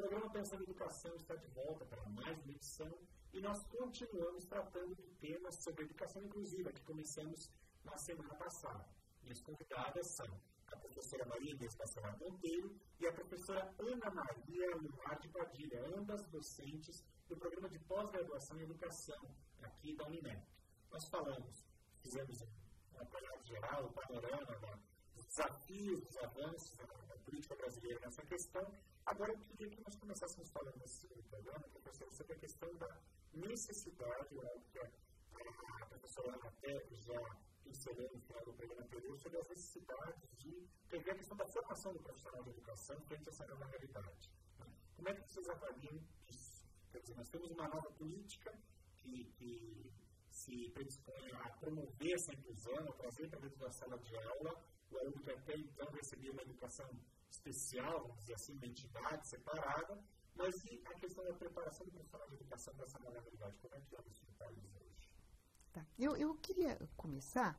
programa Pensando em Educação está de volta para mais uma edição e nós continuamos tratando do tema sobre educação inclusiva, que começamos na semana passada. Minhas convidadas são a professora Maria Inês Bacelar Monteiro e a professora Ana Maria Lumar de Padilha, ambas docentes do programa de pós-graduação em educação aqui da Uninep. Nós fizemos um apanhado geral, um panorama dos desafios, dos avanços da política brasileira nessa questão. Agora, eu queria que nós começássemos falando nesse programa, professora, sobre a questão da necessidade, que a professora até já pincelou no final do programa anterior, sobre as necessidades de prever a questão da formação do profissional de educação frente a essa nova realidade. Como é que vocês avaliam isso? Quer dizer, nós temos uma nova política que se predispõe a promover essa inclusão, a trazer para dentro da sala de aula o aluno que até então recebia uma educação especial, vamos dizer assim, uma entidade separada, mas e a questão da preparação do profissional de educação para essa nova realidade? Como é que é isso que está hoje? Tá. Eu queria começar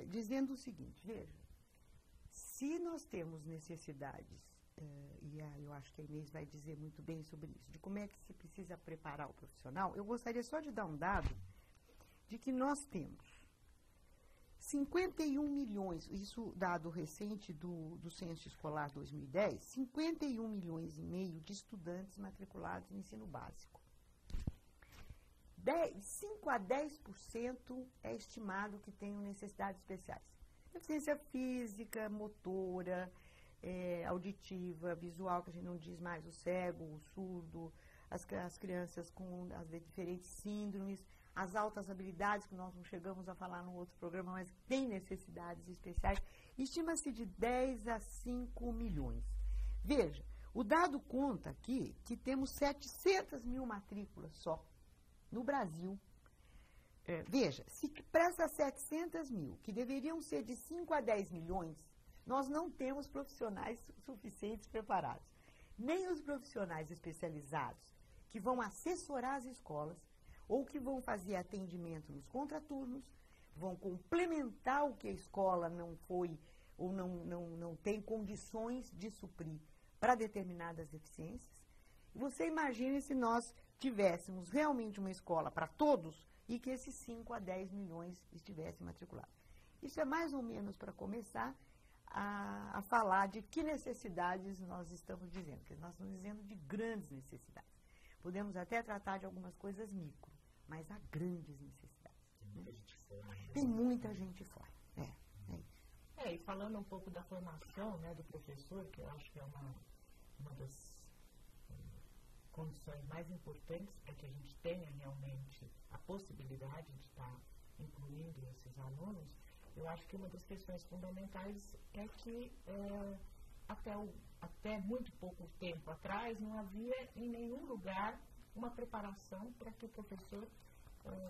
dizendo o seguinte, veja, se nós temos necessidades, e eu acho que a Inês vai dizer muito bem sobre isso, de como é que se precisa preparar o profissional, eu gostaria só de dar um dado de que nós temos 51 milhões, isso dado recente do Censo Escolar 2010, 51 milhões e meio de estudantes matriculados no ensino básico. 5 a 10% é estimado que tenham necessidades especiais. Deficiência física, motora, auditiva, visual, que a gente não diz mais, o cego, o surdo, as crianças com as diferentes síndromes, as altas habilidades, que nós não chegamos a falar no outro programa, mas têm necessidades especiais. Estima-se de 10 a 5 milhões. Veja, o dado conta aqui que temos 700 mil matrículas só no Brasil. Veja, se para essas 700 mil, que deveriam ser de 5 a 10 milhões, nós não temos profissionais suficientes preparados. Nem os profissionais especializados que vão assessorar as escolas ou que vão fazer atendimento nos contraturnos, vão complementar o que a escola não foi ou não tem condições de suprir para determinadas deficiências. Você imagine se nós tivéssemos realmente uma escola para todos e que esses 5 a 10 milhões estivessem matriculados. Isso é mais ou menos para começar a falar de que necessidades nós estamos dizendo, porque nós estamos dizendo de grandes necessidades. Podemos até tratar de algumas coisas micro, mas há grandes necessidades. Tem muita gente fora. E falando um pouco da formação, né, do professor, que eu acho que é uma das condições mais importantes para que a gente tenha realmente a possibilidade de estar incluindo esses alunos, eu acho que uma das questões fundamentais é que até muito pouco tempo atrás não havia em nenhum lugar uma preparação para que o professor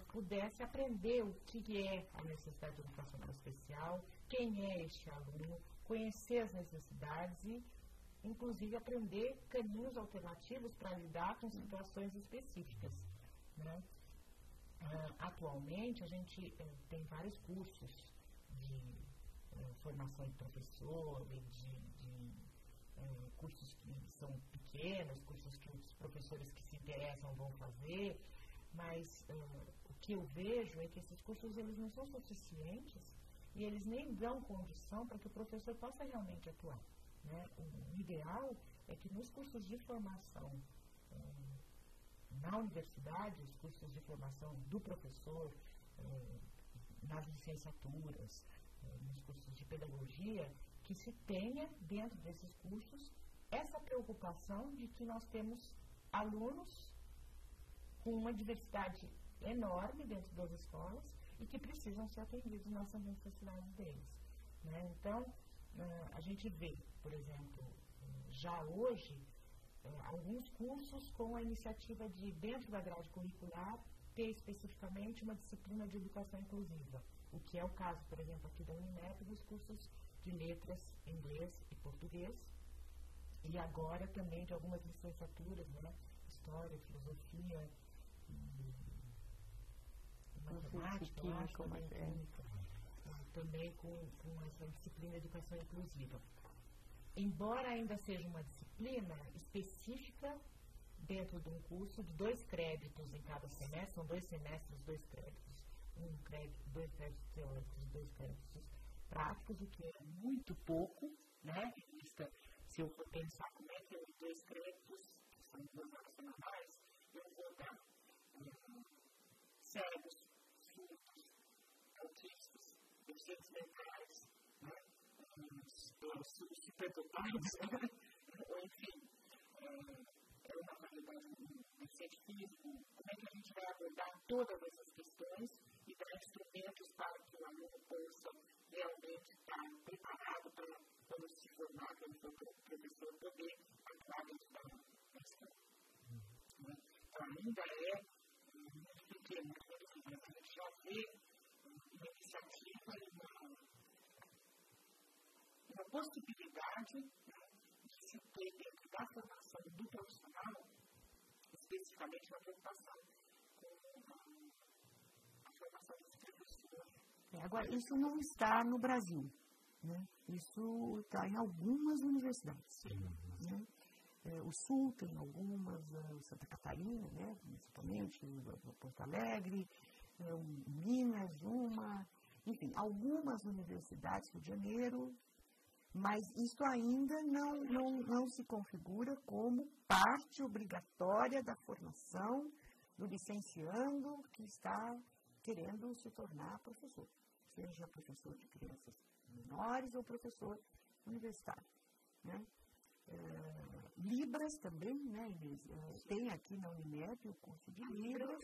pudesse aprender o que é a necessidade de educação especial, quem é este aluno, conhecer as necessidades e, inclusive, aprender caminhos alternativos para lidar com situações específicas, né? Atualmente, a gente tem vários cursos de formação de professor, de cursos que são pequenos, cursos que os professores que se interessam vão fazer, mas o que eu vejo é que esses cursos eles não são suficientes e eles nem dão condição para que o professor possa realmente atuar, né? O ideal é que nos cursos de formação na universidade, os cursos de formação do professor, nas licenciaturas, nos cursos de pedagogia, que se tenha dentro desses cursos essa preocupação de que nós temos alunos com uma diversidade enorme dentro das escolas e que precisam ser atendidos nas necessidades deles, né? Então, a gente vê, por exemplo, já hoje, alguns cursos com a iniciativa de, dentro da grade curricular, ter especificamente uma disciplina de educação inclusiva, o que é o caso, por exemplo, aqui da Uninep, dos cursos de letras, inglês e português, e agora também de algumas licenciaturas, né? História, filosofia, matemática, química, também com essa disciplina de educação inclusiva. embora ainda seja uma disciplina específica dentro de um curso de 2 créditos em cada semestre, são 2 semestres, 2 créditos, 2 créditos teóricos, 2 créditos práticos, o que é muito pouco, né? Se eu for pensar como é que os 2 créditos, que são 2 horas semanais, eu vou dar cegos, surdos, autistas, deficientes mentais, né? Os superdotados, ou enfim, é uma qualidade de deficiente físico, como é que a gente vai abordar todas essas questões e dar instrumentos para que o aluno possa realmente estar preparado para, quando se formar, quando for professor, poder atuar dentro da escola. Então, ainda é muito pequeno, mas a gente já vê uma iniciativa e uma possibilidade, né, de se ter dentro da formação do profissional, especificamente uma preocupação com a formação dos professores. Agora, isso não está no Brasil, né? Isso está em algumas universidades. Né? O Sul tem algumas, Santa Catarina, né? Principalmente, Porto Alegre, Minas, enfim, algumas universidades, Rio de Janeiro, mas isso ainda não se configura como parte obrigatória da formação do licenciando que está querendo se tornar professor, seja professor de crianças menores ou professor universitário. Né? Libras também, né, Inês? Tem aqui na Unimep o curso de Libras.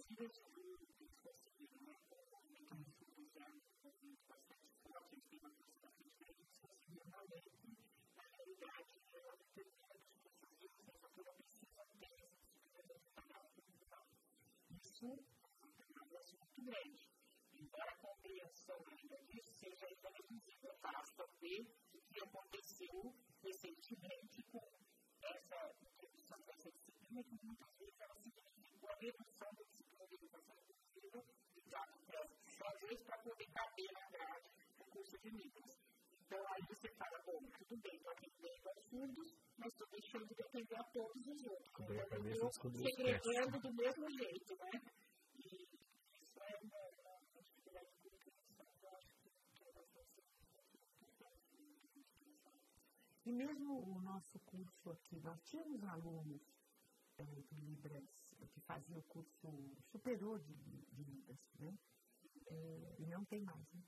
Isso é um negócio muito grande. Embora a compreensão ainda disso seja ainda reduzido, basta ver o que aconteceu recentemente com essa introdução dessa disciplina, que muitas vezes ela significou a redução da disciplina de educação inclusiva de teatro crédito, só às vezes para poder caber na grade do curso de Libras. Então aí você fala, bom, tudo bem, estou atendendo aos surdos, mas estou deixando de atender a todos os outros. Então eu estou segregando do mesmo jeito, né? E isso é uma dificuldade muito grande, eu acho que é bastante importante. E mesmo o nosso curso aqui, nós tínhamos alunos de Libras que faziam o curso superior de Libras, né? E não tem mais, né?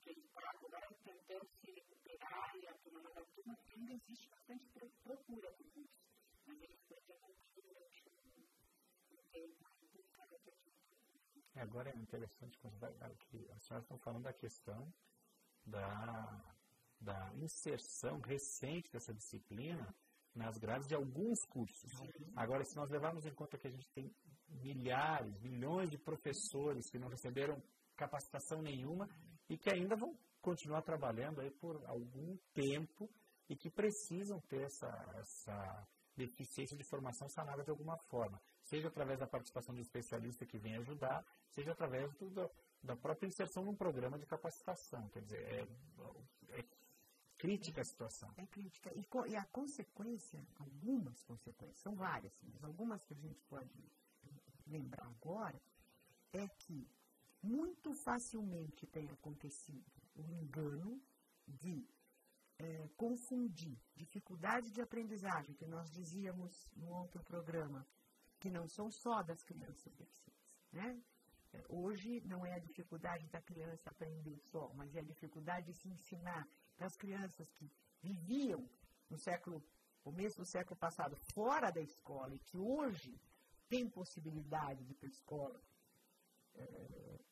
Que ele está agora tentando se recuperar e a turma ainda existe bastante procura por isso. Mas ele foi interrompido durante um tempo. Agora é interessante que as senhoras estão falando da questão da inserção recente dessa disciplina nas grades de alguns cursos. Agora, se nós levarmos em conta que a gente tem milhares, milhões de professores que não receberam capacitação nenhuma, e que ainda vão continuar trabalhando aí por algum tempo e que precisam ter essa deficiência de formação sanada de alguma forma, seja através da participação de especialista que vem ajudar, seja através da própria inserção num programa de capacitação. Quer dizer, é crítica a situação. É crítica. E a consequência, algumas consequências, são várias, mas algumas que a gente pode lembrar agora, é que muito facilmente tem acontecido o engano de confundir dificuldade de aprendizagem, que nós dizíamos no outro programa, que não são só das crianças deficientes, né? Hoje não é a dificuldade da criança aprender só, mas é a dificuldade de se ensinar para as crianças que viviam no começo do século passado fora da escola e que hoje têm possibilidade de ir para a escola,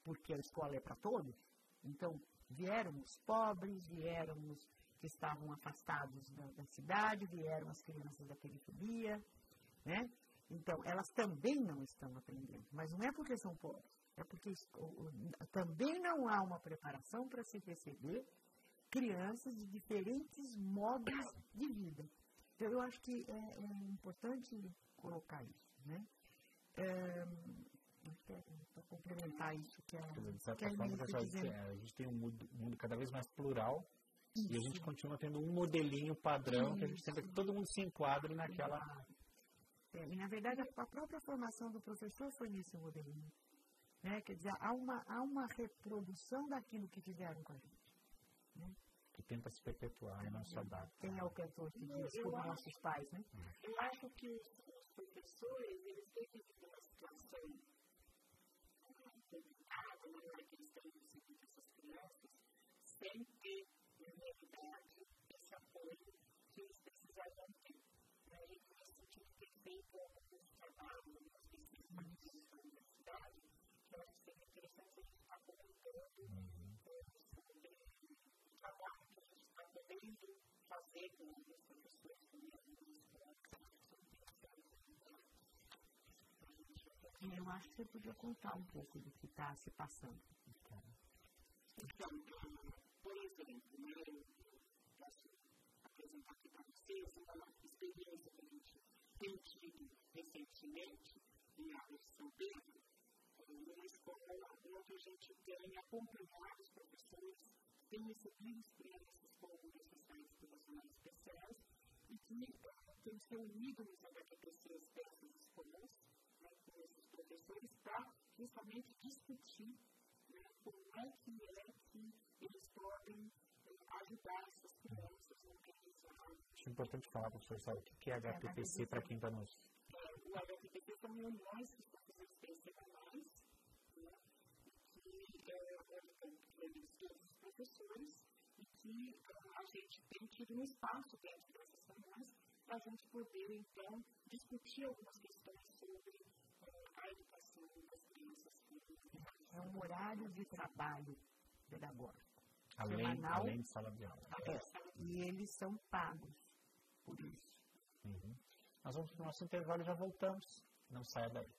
porque a escola é para todos. Então, vieram os pobres, vieram os que estavam afastados da cidade, vieram as crianças da periferia, né? Então, elas também não estão aprendendo, mas não é porque são pobres, é porque também não há uma preparação para se receber crianças de diferentes modos de vida. Então, eu acho que é importante colocar isso, né? Para complementar isso que a de certa forma, a gente tem um mundo cada vez mais plural. Isso. E a gente continua tendo um modelinho padrão que a gente tenta que todo mundo se enquadre naquela... E, na verdade, a própria formação do professor foi nesse modelinho. Né? Quer dizer, há uma reprodução daquilo que fizeram com a gente. Né? Que tenta se perpetuar, não se adapta. Quem é o cantor que diz por nossos pais, né? Eu acho que os professores, eles têm que viver uma situação complicada, né, que eles têm recebido essas crianças, sem ter, na realidade, esse apoio que eles precisariam ter. E com esse tipo de feito alguns trabalhos, algumas pesquisas na universidade, que eu acho que seria interessante a gente estar comentando sobre o trabalho que a gente está podendo fazer com os professores também. Eu acho que você podia contar um pouco do que está se passando. Então, por exemplo, eu posso apresentar aqui para vocês uma experiência que a gente tem tido recentemente em área de São Pedro, numa escola onde a gente tem acompanhado os professores que têm recebido experiências com necessidades educacionais especiais e que têm se unido nos HQPCs dessas escolas, com esses professores, para justamente discutir como é que eles podem ajudar essas crianças no aprendizado. Acho importante falar, professor, sabe o que é HPPC para quem está nos... O HPPC são reuniões que são semanais, que reúnem todos os professores e que a gente tem tido um espaço dentro dessas reuniões para a gente poder, então, discutir algumas questões sobre a educação das crianças. É um horário de trabalho pedagógico. Além de sala de aula. E eles são pagos por isso. Nós vamos para o nosso intervalo e já voltamos. Não saia daí.